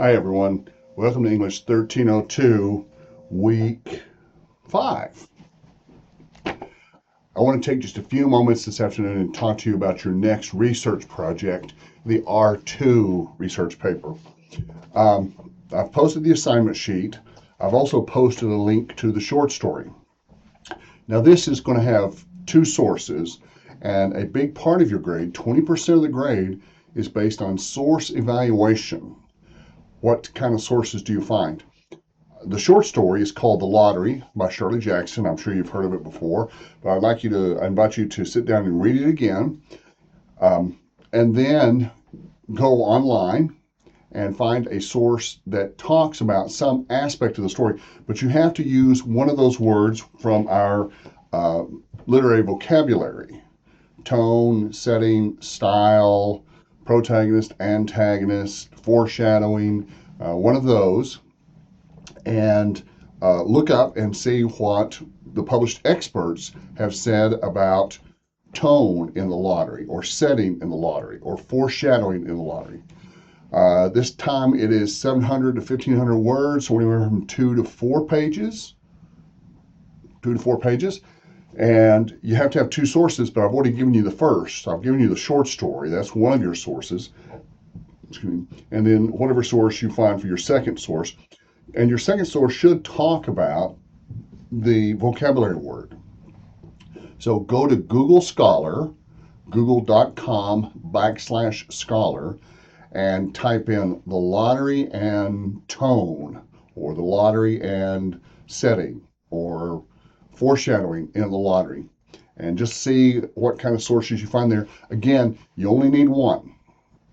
Hi everyone, welcome to English 1302, week 5. I want to take just a few moments this afternoon and talk to you about your next research project, the R2 research paper. I've posted the assignment sheet. I've also posted a link to the short story. Now this is going to have two sources, and a big part of your grade, 20% of the grade, is based on source evaluation. What kind of sources do you find? The short story is called The Lottery by Shirley Jackson. I'm sure you've heard of it before, but I invite you to sit down and read it again, and then go online and find a source that talks about some aspect of the story. But you have to use one of those words from our literary vocabulary: tone, setting, style, protagonist, antagonist, foreshadowing, one of those, and look up and see what the published experts have said about tone in the lottery, or setting in the lottery, or foreshadowing in the lottery. This time it is 700 to 1,500 words, so anywhere from 2 to 4 pages. 2 to 4 pages. And you have to have two sources, but I've already given you the first. I've given you the short story. That's one of your sources. And then whatever source you find for your second source. And your second source should talk about the vocabulary word. So go to Google Scholar, google.com/scholar, and type in the lottery and tone, or the lottery and setting, or foreshadowing in the lottery, and just see what kind of sources you find there. Again, you only need one,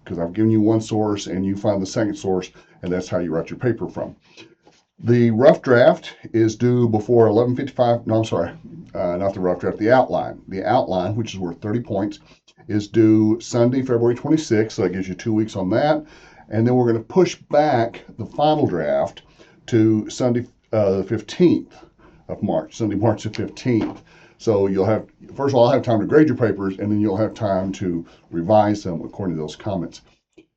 because I've given you one source and you find the second source, and that's how you write your paper from. The rough draft is due before 11:55. No, I'm sorry, not the rough draft, the outline. The outline, which is worth 30 points, is due Sunday, February 26th, so that gives you 2 weeks on that. And then we're going to push back the final draft to Sunday, the 15th of March, Sunday, March the 15th. So you'll have, first of all, I'll have time to grade your papers, and then you'll have time to revise them according to those comments.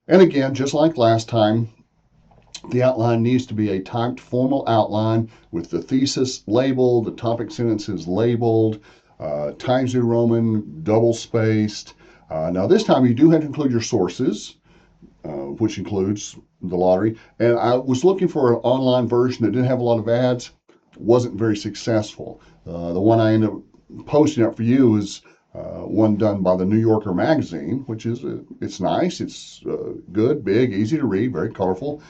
And again, just like last time, the outline needs to be a typed formal outline with the thesis labeled, the topic sentences labeled, Times New Roman, double spaced. Now this time you do have to include your sources, which includes the lottery. And I was looking for an online version that didn't have a lot of ads. Wasn't very successful. The one I ended up posting up for you is one done by the New Yorker magazine, which is it's nice, it's good, big, easy to read, very colorful.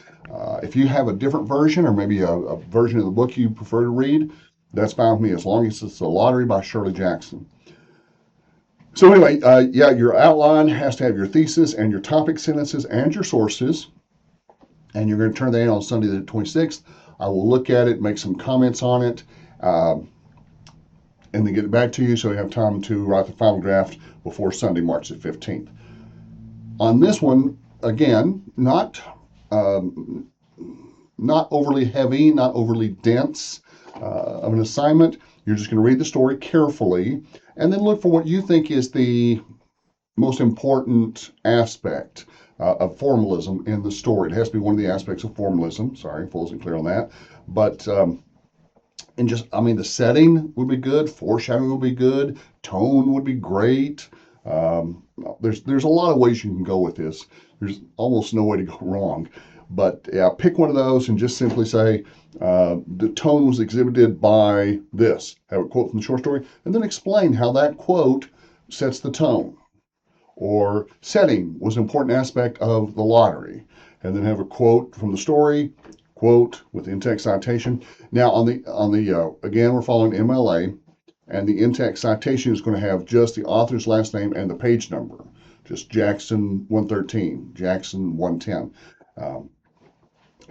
If you have a different version, or maybe a version of the book you prefer to read, that's fine with me, as long as it's The Lottery by Shirley Jackson. So anyway, yeah, your outline has to have your thesis and your topic sentences and your sources, and you're going to turn that in on Sunday the 26th. I will look at it, make some comments on it, and then get it back to you so you have time to write the final draft before Sunday, March the 15th. On this one, again, not overly heavy, not overly dense of an assignment. You're just going to read the story carefully and then look for what you think is the most important aspect of formalism in the story. It has to be one of the aspects of formalism. Sorry, if I wasn't clear on that. But, and just, I mean, the setting would be good, foreshadowing would be good, tone would be great. There's a lot of ways you can go with this. There's almost no way to go wrong. But yeah, pick one of those and just simply say, the tone was exhibited by this. Have a quote from the short story, and then explain how that quote sets the tone. Or setting was an important aspect of the lottery, and then have a quote from the story, quote with in-text citation. Now on the again, we're following MLA, and the in-text citation is going to have just the author's last name and the page number, just Jackson 113, Jackson 110.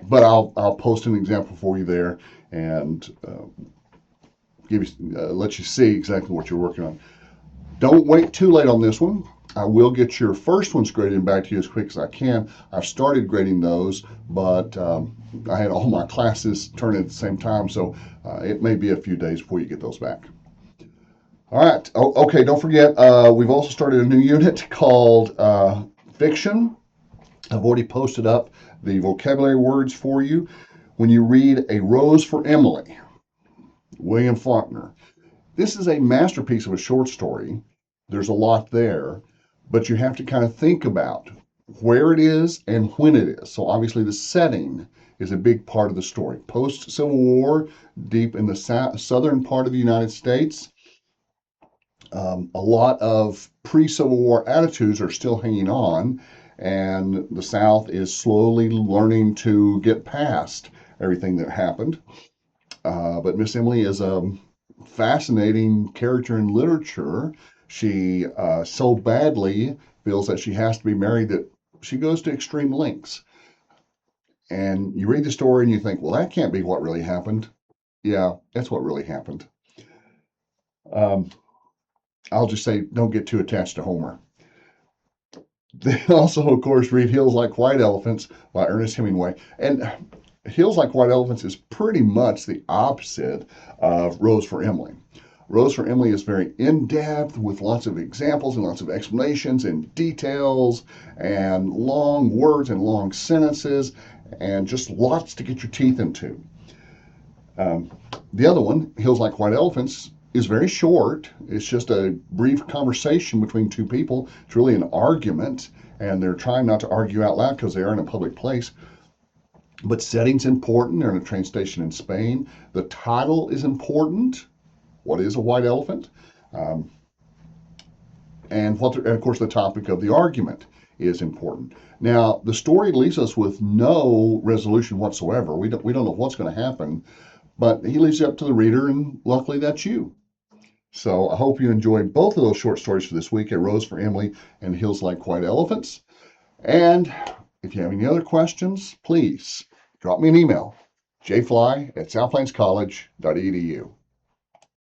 But I'll post an example for you there and let you see exactly what you're working on. Don't wait too late on this one. I will get your first ones graded back to you as quick as I can. I've started grading those, but I had all my classes turn in at the same time, so it may be a few days before you get those back. All right. Oh, okay, don't forget, we've also started a new unit called Fiction. I've already posted up the vocabulary words for you. When you read A Rose for Emily, William Faulkner, this is a masterpiece of a short story. There's a lot there, but you have to kind of think about where it is and when it is. So obviously the setting is a big part of the story. Post Civil War, deep in the southern part of the United States, a lot of pre-Civil War attitudes are still hanging on, and the South is slowly learning to get past everything that happened. But Miss Emily is a fascinating character in literature. She so badly feels that she has to be married that she goes to extreme lengths. And you read the story and you think, well, that can't be what really happened. Yeah, that's what really happened. Um, I'll just say, don't get too attached to Homer. They also, of course, read Hills Like White Elephants by Ernest Hemingway. And Hills Like White Elephants is pretty much the opposite of Rose for Emily. Rose for Emily is very in depth with lots of examples and lots of explanations and details and long words and long sentences and just lots to get your teeth into. Um, the other one, Hills Like White Elephants, is very short. It's just a brief conversation between two people. It's really an argument, and they're trying not to argue out loud because they are in a public place. But setting's important. They're in a train station in Spain. The title is important. What is a white elephant? Um, and of course, the topic of the argument is important. Now, the story leaves us with no resolution whatsoever. We don't know what's going to happen, but he leaves it up to the reader, and luckily that's you. So I hope you enjoyed both of those short stories for this week, A Rose for Emily and Hills Like White Elephants. And if you have any other questions, please drop me an email, jfly@southplains.college.edu.